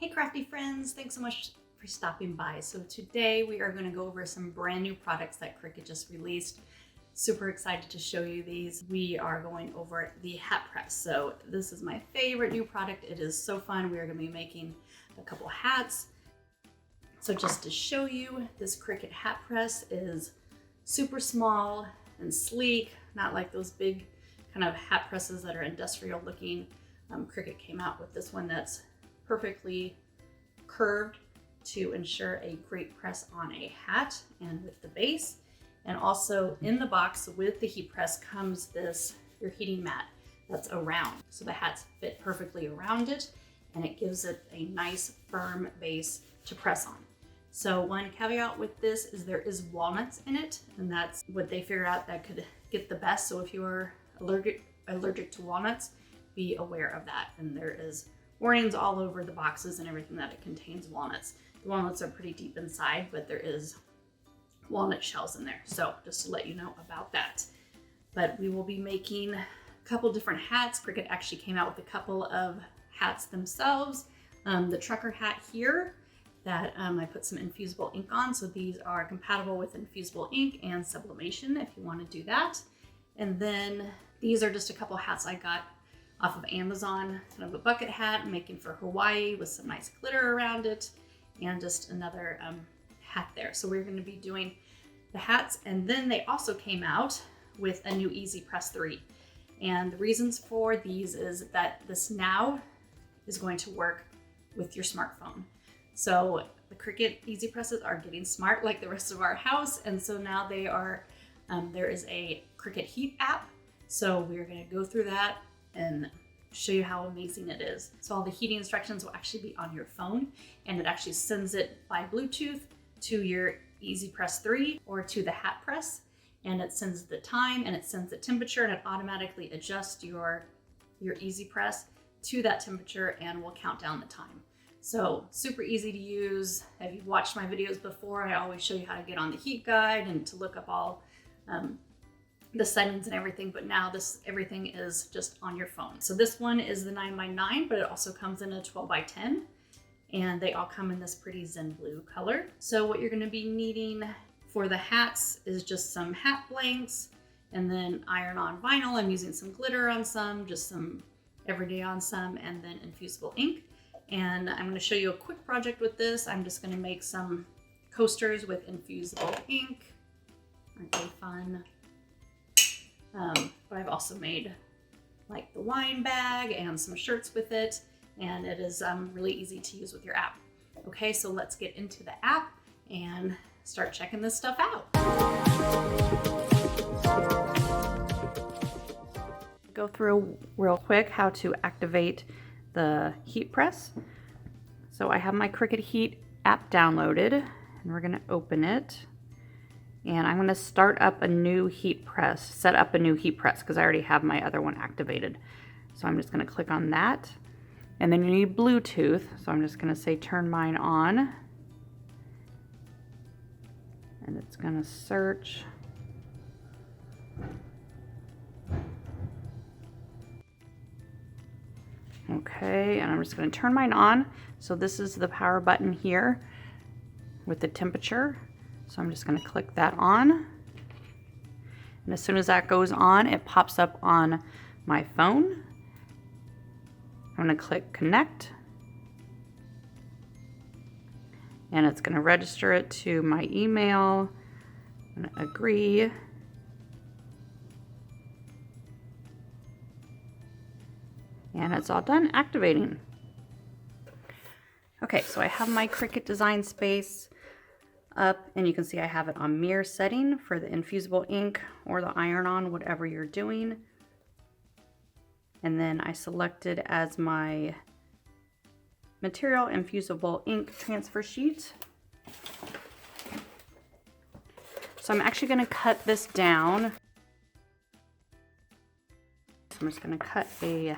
Hey crafty friends, thanks so much for stopping by. So today we are going to go over some brand new products that Cricut just released. Super excited to show you these. We are going over the hat press. So this is my favorite new product. It is so fun. We are going to be making a couple hats. So just to show you, this Cricut hat press is super small and sleek, not like those big kind of hat presses that are industrial looking. Cricut came out with this one that's perfectly curved to ensure a great press on a hat and with the base. And also in the box with the heat press comes your heating mat that's around. So the hats fit perfectly around it and it gives it a nice firm base to press on. So one caveat with this is there is walnuts in it, and that's what they figured out that could get the best. So if you are allergic to walnuts, be aware of that. And there is warnings all over the boxes and everything that it contains walnuts. The walnuts are pretty deep inside, but there is walnut shells in there. So just to let you know about that. But we will be making a couple different hats. Cricut actually came out with a couple of hats themselves. The trucker hat here that I put some infusible ink on. So these are compatible with infusible ink and sublimation if you want to do that. And then these are just a couple hats I got off of Amazon, kind of a bucket hat I'm making for Hawaii with some nice glitter around it and just another hat there. So we're going to be doing the hats, and then they also came out with a new Easy Press 3. And the reasons for these is that this now is going to work with your smartphone. So the Cricut Easy Presses are getting smart like the rest of our house, and so now they are, there is a Cricut Heat app. So we're going to go through that and show you how amazing it is. So all the heating instructions will actually be on your phone, and it actually sends it by Bluetooth to your Easy Press 3 or to the hat press, and it sends the time and it sends the temperature, and it automatically adjusts your Easy Press to that temperature and will count down the time. So super easy to use. If you've watched my videos before, I always show you how to get on the heat guide and to look up all the settings and everything, but now everything is just on your phone. So this one is the 9x9, but it also comes in a 12x10, and they all come in this pretty zen blue color. So what you're going to be needing for the hats is just some hat blanks, and then iron on vinyl. I'm using some glitter on some, just some everyday on some, and then infusible ink. And I'm going to show you a quick project with this. I'm just going to make some coasters with infusible ink. Aren't they fun? But I've also made like the wine bag and some shirts with it, and it is really easy to use with your app. Okay, so let's get into the app and start checking this stuff out. Go through real quick how to activate the heat press. So I have my Cricut Heat app downloaded, and we're going to open it. And I'm going to start up a new heat press, set up a new heat press, because I already have my other one activated. So I'm just going to click on that. And then you need Bluetooth. So I'm just going to say turn mine on. And it's going to search. Okay, and I'm just going to turn mine on. So this is the power button here with the temperature. So I'm just going to click that on. And as soon as that goes on, it pops up on my phone. I'm going to click connect. And it's going to register it to my email. I'm going to agree. And it's all done activating. Okay, so I have my Cricut Design Space up, and you can see I have it on mirror setting for the infusible ink or the iron-on, whatever you're doing. And then I selected as my material infusible ink transfer sheet. So I'm actually going to cut this down. So I'm just going to cut the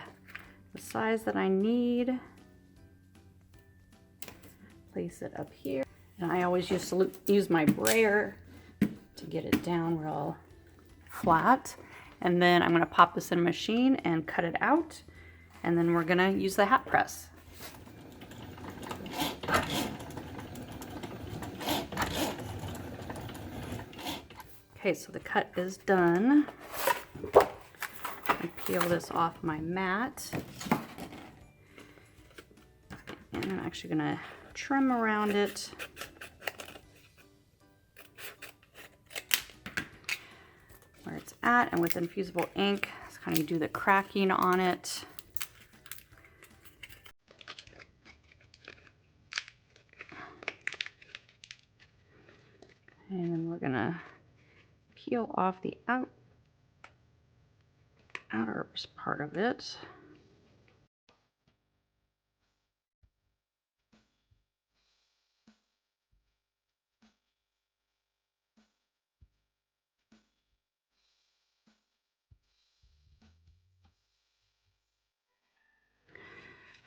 size that I need. Place it up here. And I always used to use my brayer to get it down real flat. And then I'm going to pop this in a machine and cut it out. And then we're going to use the hat press. Okay, so the cut is done. I peel this off my mat. And I'm actually gonna trim around it. Where it's at, and with infusible ink, just kind of do the cracking on it. And we're gonna peel off the outer part of it.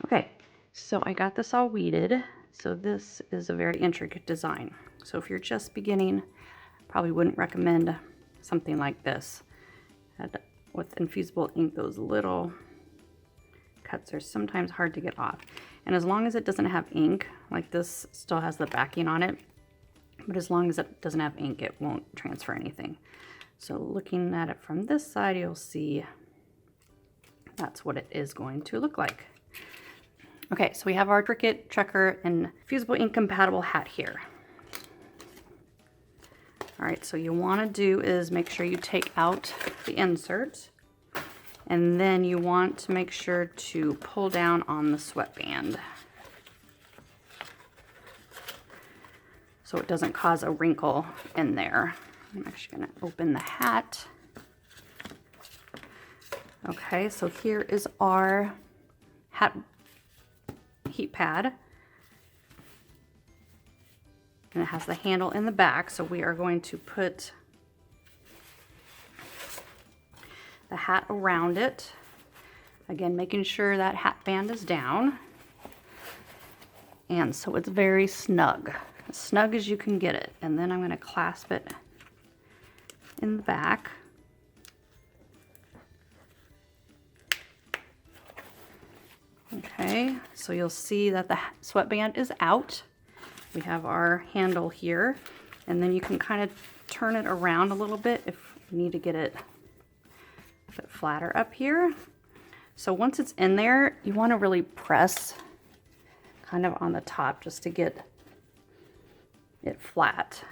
Okay, so I got this all weeded. So this is a very intricate design. So if you're just beginning, probably wouldn't recommend something like this. And with infusible ink, those little cuts are sometimes hard to get off. And as long as it doesn't have ink, like this still has the backing on it, but as long as it doesn't have ink, it won't transfer anything. So looking at it from this side, you'll see that's what it is going to look like. Okay, so we have our Cricut, Checker, and fusible ink compatible hat here. All right, so you want to do is make sure you take out the insert, and then you want to make sure to pull down on the sweatband so it doesn't cause a wrinkle in there. I'm actually going to open the hat. Okay, so here is our hat heat pad, and it has the handle in the back, so we are going to put the hat around it, again making sure that hat band is down, and so it's very snug, as snug as you can get it. And then I'm going to clasp it in the back. Okay, so you'll see that the sweatband is out. We have our handle here, and then you can kind of turn it around a little bit if you need to get it a bit flatter up here. So once it's in there, you want to really press kind of on the top just to get it flat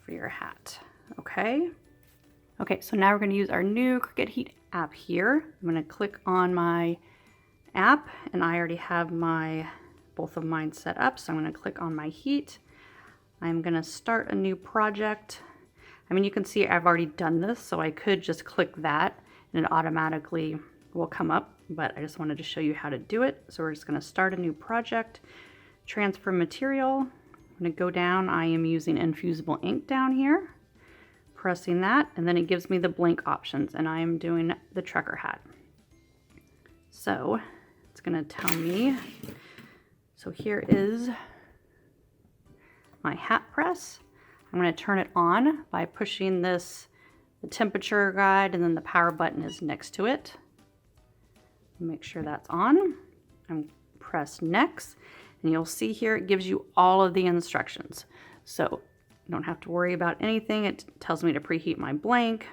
for your hat. Okay. Okay, so now we're going to use our new Cricut Heat app here. I'm going to click on my app, and I already have both of mine set up, so I'm going to click on my heat. I'm going to start a new project. I mean, you can see I've already done this, so I could just click that and it automatically will come up, but I just wanted to show you how to do it. So we're just going to start a new project, transfer material. I'm going to go down. I am using infusible ink down here. Pressing that, and then it gives me the blank options, and I am doing the trucker hat. So it's going to tell me, so here is my hat press. I'm going to turn it on by pushing the temperature guide, and then the power button is next to it. Make sure that's on. I'm press next, and you'll see here it gives you all of the instructions. So you don't have to worry about anything. It tells me to preheat my blank.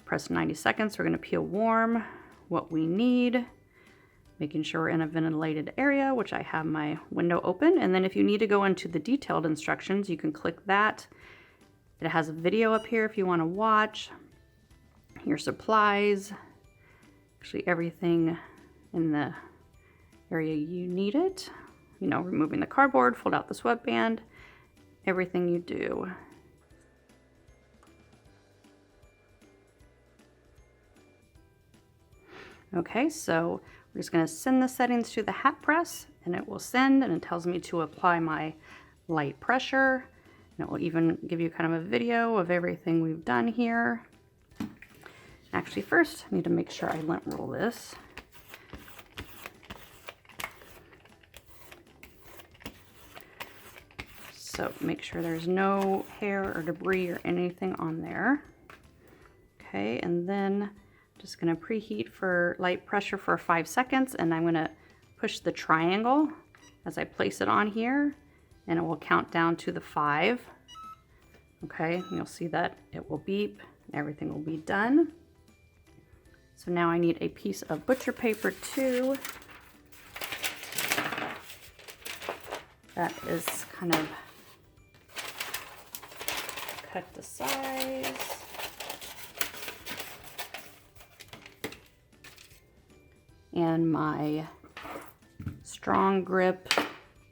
Press 90 seconds. We're going to peel warm, what we need, making sure we're in a ventilated area, which I have my window open. And then if you need to go into the detailed instructions, you can click that. It has a video up here if you want to watch. Your supplies, actually everything in the area you need it. You know, removing the cardboard, fold out the sweatband, everything you do. Okay, so we're just going to send the settings to the hat press, and it will send, and it tells me to apply my light pressure, and it will even give you kind of a video of everything we've done here. Actually, first I need to make sure I lint roll this. So make sure there's no hair or debris or anything on there. Okay, and then just going to preheat for light pressure for 5 seconds, and I'm going to push the triangle as I place it on here, and it will count down to the 5. Okay, and you'll see that it will beep and everything will be done. So now I need a piece of butcher paper too. That is kind of cut to size. And my strong grip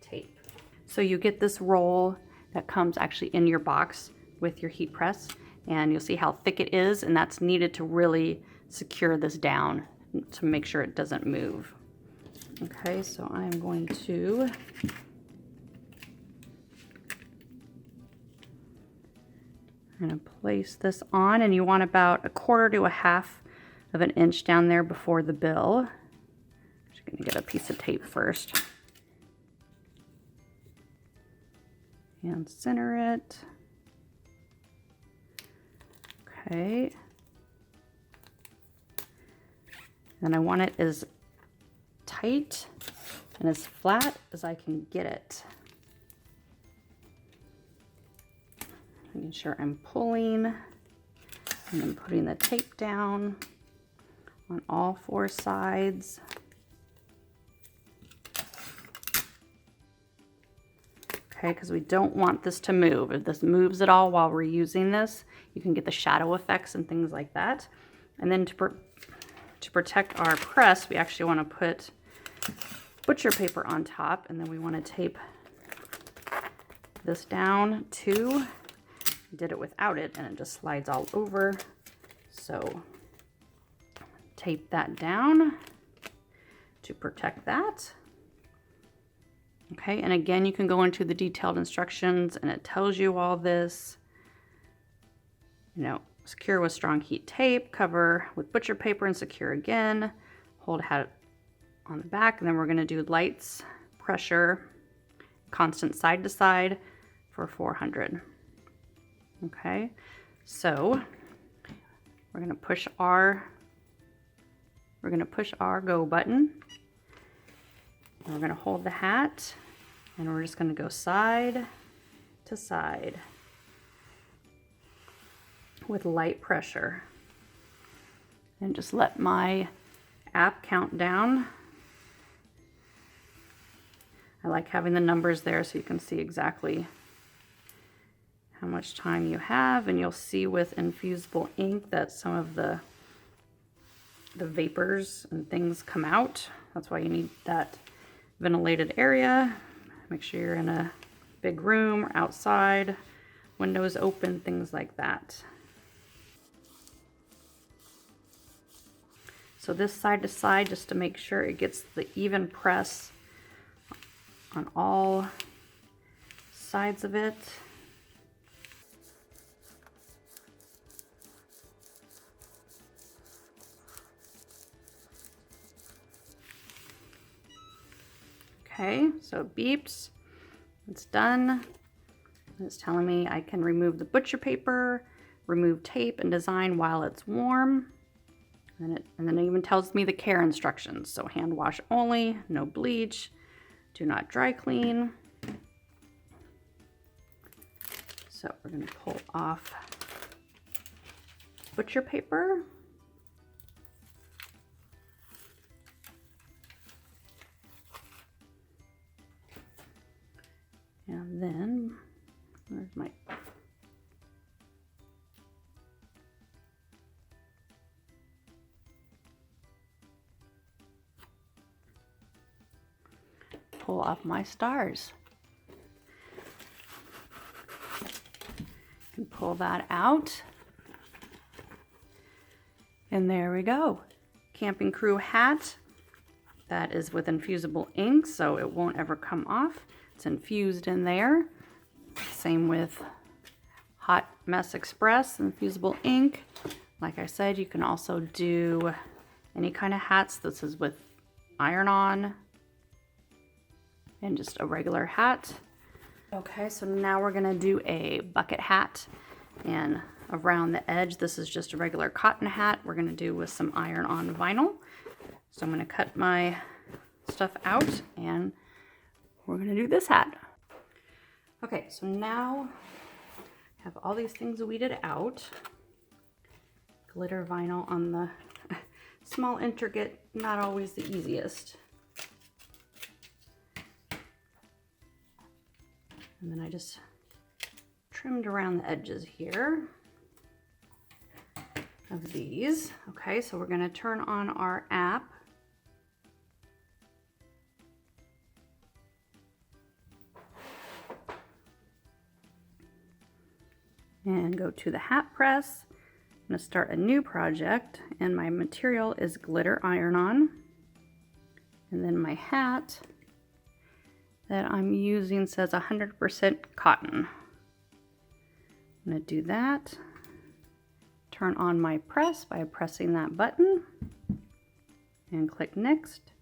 tape. So you get this roll that comes actually in your box with your heat press, and you'll see how thick it is, and that's needed to really secure this down to make sure it doesn't move. Okay, so I'm going to place this on, and you want about 1/4 to 1/2 of an inch down there before the bill. I'm just gonna get a piece of tape first. And center it. Okay. And I want it as tight and as flat as I can get it. Making sure I'm pulling and then putting the tape down on all 4 sides. Okay, because we don't want this to move. If this moves at all while we're using this, you can get the shadow effects and things like that. And then to protect our press, we actually want to put butcher paper on top, and then we want to tape this down too. Did it without it, and it just slides all over. So tape that down to protect that. Okay, and again, you can go into the detailed instructions and it tells you all this. You know, secure with strong heat tape, cover with butcher paper and secure again. Hold hat on the back, and then we're gonna do lights, pressure, constant side to side for 400. Okay, so we're gonna push our go button. And we're going to hold the hat, and we're just going to go side to side with light pressure. And just let my app count down. I like having the numbers there so you can see exactly how much time you have, and you'll see with infusible ink that some of the vapors and things come out. That's why you need that ventilated area. Make sure you're in a big room or outside, windows open, things like that. So this side to side, just to make sure it gets the even press on all sides of it. Okay, so it beeps, it's done. It's telling me I can remove the butcher paper, remove tape and design while it's warm. And then it even tells me the care instructions. So hand wash only, no bleach, do not dry clean. So we're gonna pull off butcher paper. And then, where's my... Pull off my stars. And pull that out. And there we go. Camping crew hat. That is with infusible ink, so it won't ever come off. It's infused in there. Same with Hot Mess Express, infusible ink. Like I said, you can also do any kind of hats. This is with iron-on and just a regular hat. Okay, so now we're gonna do a bucket hat, and around the edge, this is just a regular cotton hat. We're gonna do with some iron-on vinyl. So I'm gonna cut my stuff out and we're gonna do this hat. Okay, so now I have all these things weeded out. Glitter vinyl on the small intricate, not always the easiest. And then I just trimmed around the edges here of these. Okay, so we're going to turn on our app. And go to the hat press. I'm going to start a new project, and my material is glitter iron-on. And then my hat that I'm using says 100% cotton. I'm going to do that. Turn on my press by pressing that button and click next.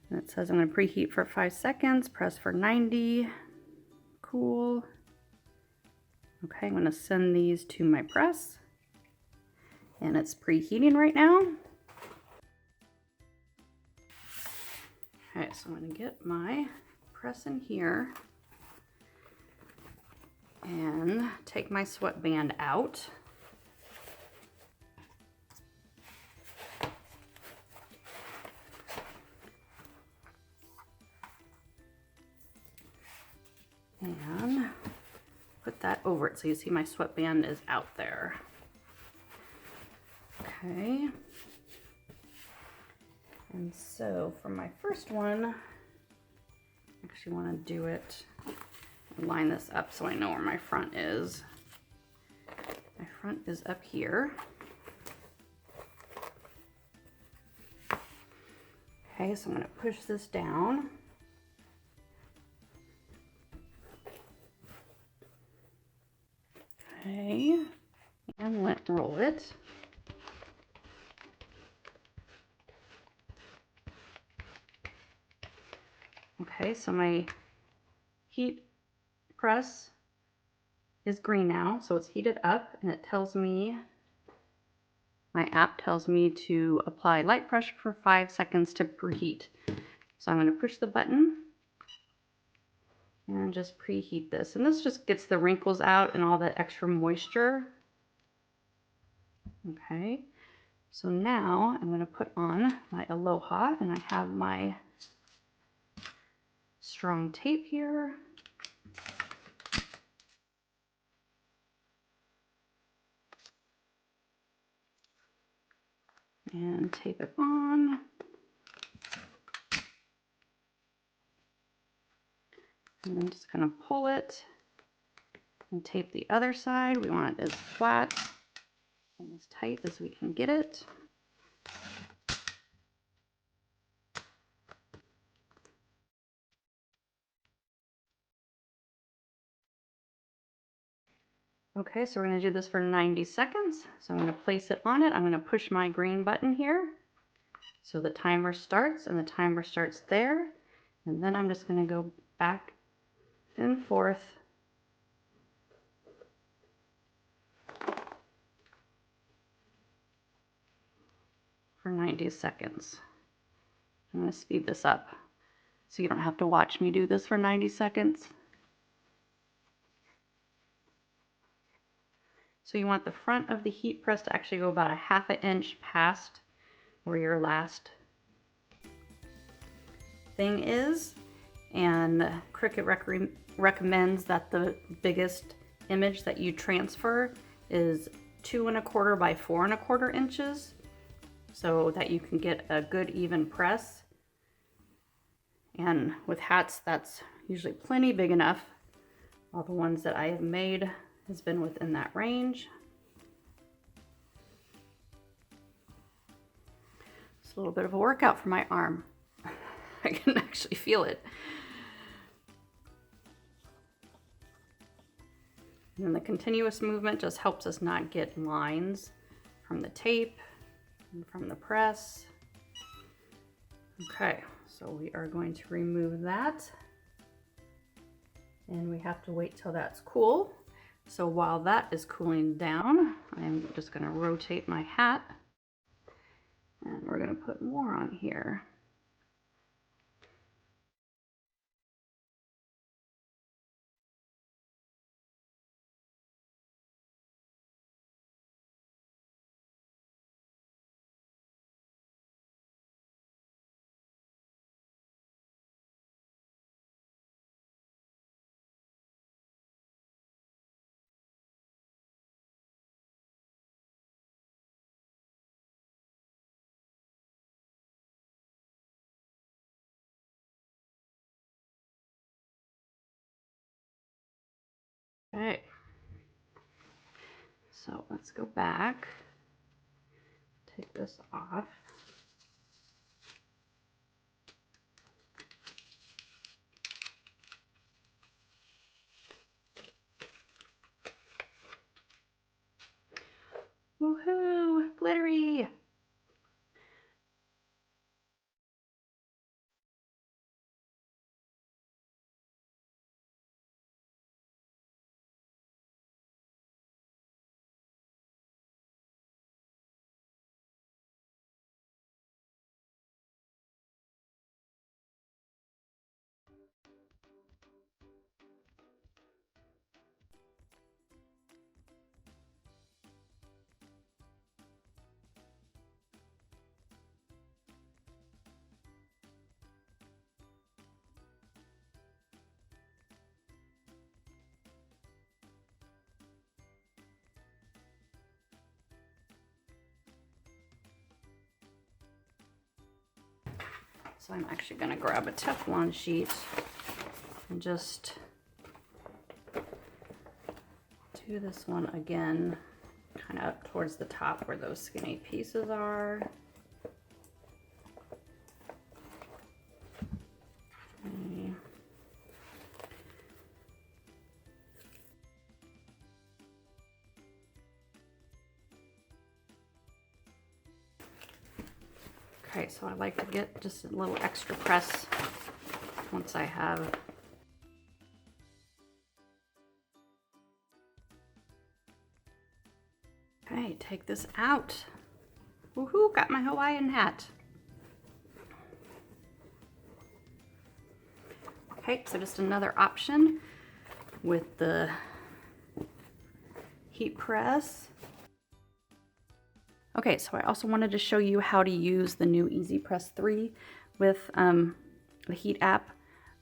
And it says I'm going to preheat for 5 seconds, press for 90, cool. Okay, I'm going to send these to my press, and it's preheating right now. Okay, so I'm going to get my press in here and take my sweatband out. And put that over it so you see my sweatband is out there. Okay. And so for my first one, I actually want to do it, line this up so I know where my front is. My front is up here. Okay, so I'm going to push this down. Okay, and roll it. Okay, so my heat press is green now, so it's heated up, and it tells me, my app tells me to apply light pressure for 5 seconds to preheat. So I'm going to push the button and just preheat this. And this just gets the wrinkles out and all that extra moisture. Okay, so now I'm going to put on my Aloha, and I have my strong tape here. And tape it on. And then just kind of pull it and tape the other side. We want it as flat and as tight as we can get it. Okay, so we're going to do this for 90 seconds. So I'm going to place it on it. I'm going to push my green button here. So the timer starts, and the timer starts there. And then I'm just going to go back and forth for 90 seconds. I'm going to speed this up so you don't have to watch me do this for 90 seconds. So you want the front of the heat press to actually go about a ½ inch past where your last thing is. And Cricut recommends that the biggest image that you transfer is 2 1/4 by 4 1/4 inches so that you can get a good even press. And with hats, that's usually plenty big enough. All the ones that I have made has been within that range. It's a little bit of a workout for my arm. I can actually feel it. And the continuous movement just helps us not get lines from the tape and from the press. Okay, so we are going to remove that. And we have to wait till that's cool. So while that is cooling down, I'm just going to rotate my hat. And we're going to put more on here. Okay. So let's go back. Take this off. Woohoo! Glittery! So I'm actually going to grab a Teflon sheet and just do this one again, kind of up towards the top where those skinny pieces are. Okay, so I like to get just a little extra press once I have okay, take this out. Woohoo, got my Hawaiian hat. Okay, so just another option with the heat press. Okay, so I also wanted to show you how to use the new Easy Press 3 with the heat app.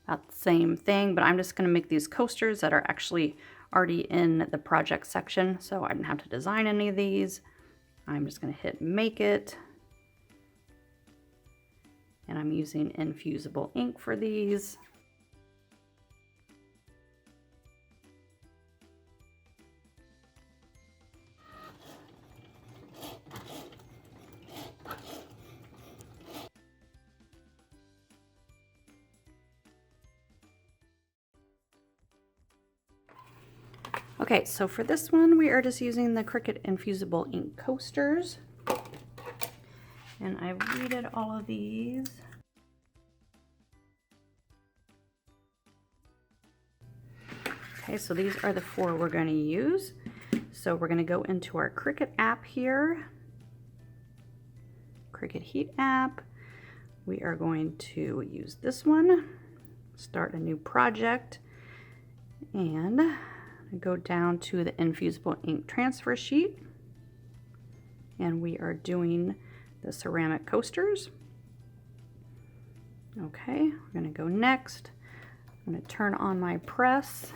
About the same thing, but I'm just going to make these coasters that are actually already in the project section, so I didn't have to design any of these. I'm just going to hit make it, and I'm using infusible ink for these. Okay, so for this one, we are just using the Cricut infusible ink coasters. And I weeded all of these. Okay, so these are the 4 we're going to use. So we're going to go into our Cricut app here. Cricut Heat app. We are going to use this one. Start a new project. And go down to the infusible ink transfer sheet, and we are doing the ceramic coasters. Okay, we're going to go next. I'm going to turn on my press,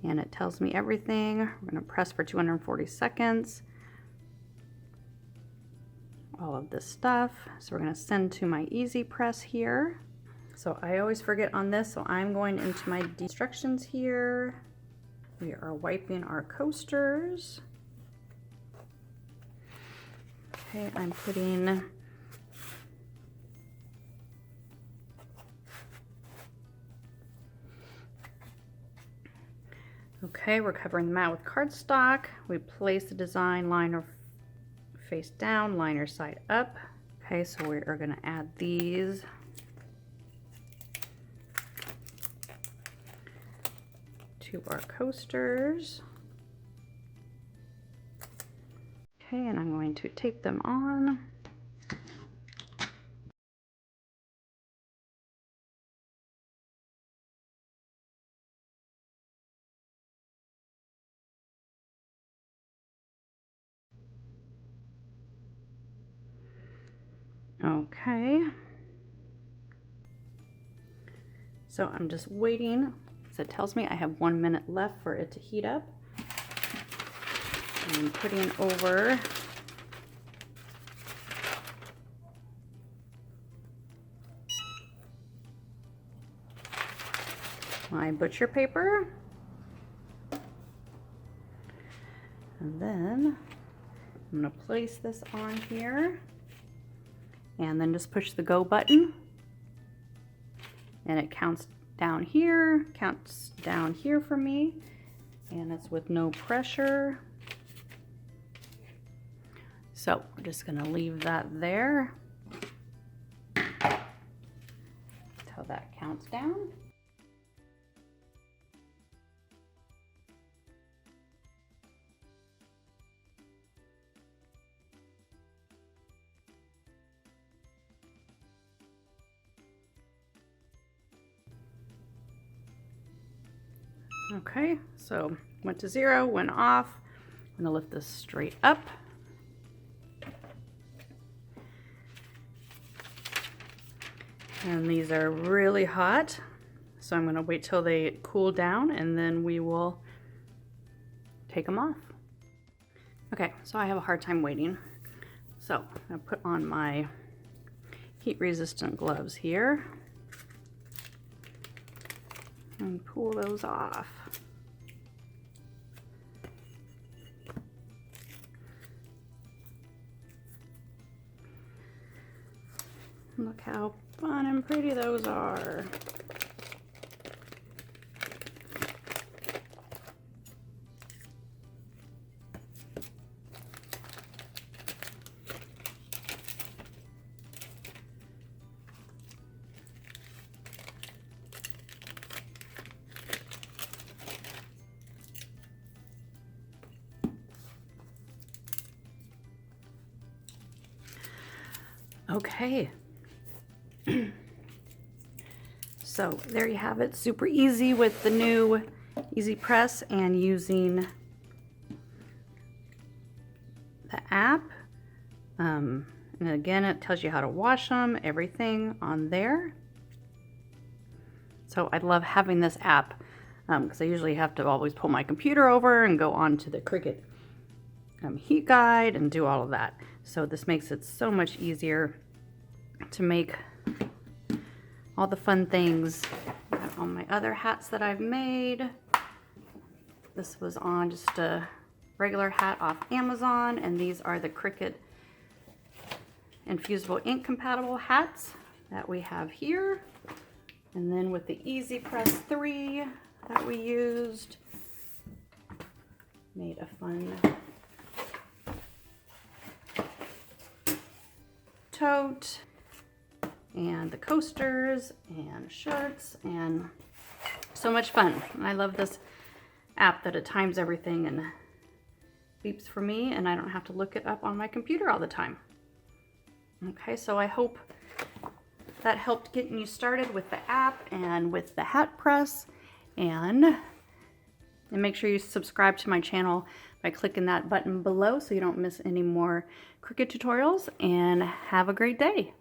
and it tells me everything. We're going to press for 240 seconds. All of this stuff. So we're going to send to my Easy Press here. So I always forget on this, so I'm going into my instructions here. We are wiping our coasters. Okay, I'm putting okay, we're covering them out with cardstock. We place the design liner face down, liner side up. Okay, so we are going to add these. To our coasters. Okay, and I'm going to tape them on. Okay. So I'm just waiting. So it tells me I have 1 minute left for it to heat up. I'm putting over my butcher paper. And then I'm going to place this on here and then just push the go button. And it counts down here for me, and it's with no pressure. So we're just going to leave that there until that counts down. Okay, so went to 0, went off. I'm gonna lift this straight up. And these are really hot, so I'm gonna wait till they cool down and then we will take them off. Okay, so I have a hard time waiting. So I'm gonna put on my heat resistant gloves here and pull those off. Look how fun and pretty those are. Okay. So there you have it, super easy with the new Easy Press and using the app. And again, it tells you how to wash them, everything on there. So I love having this app because I usually have to always pull my computer over and go on to the Cricut heat guide and do all of that. So this makes it so much easier to make all the fun things. On my other hats that I've made, this was on just a regular hat off Amazon, and these are the Cricut infusible ink compatible hats that we have here. And then with the Easy Press 3 that we used, made a fun tote, and the coasters and shirts, and so much fun. I love this app that it times everything and beeps for me, and I don't have to look it up on my computer all the time. Okay, so I hope that helped getting you started with the app and with the hat press, and make sure you subscribe to my channel by clicking that button below so you don't miss any more Cricut tutorials, and have a great day.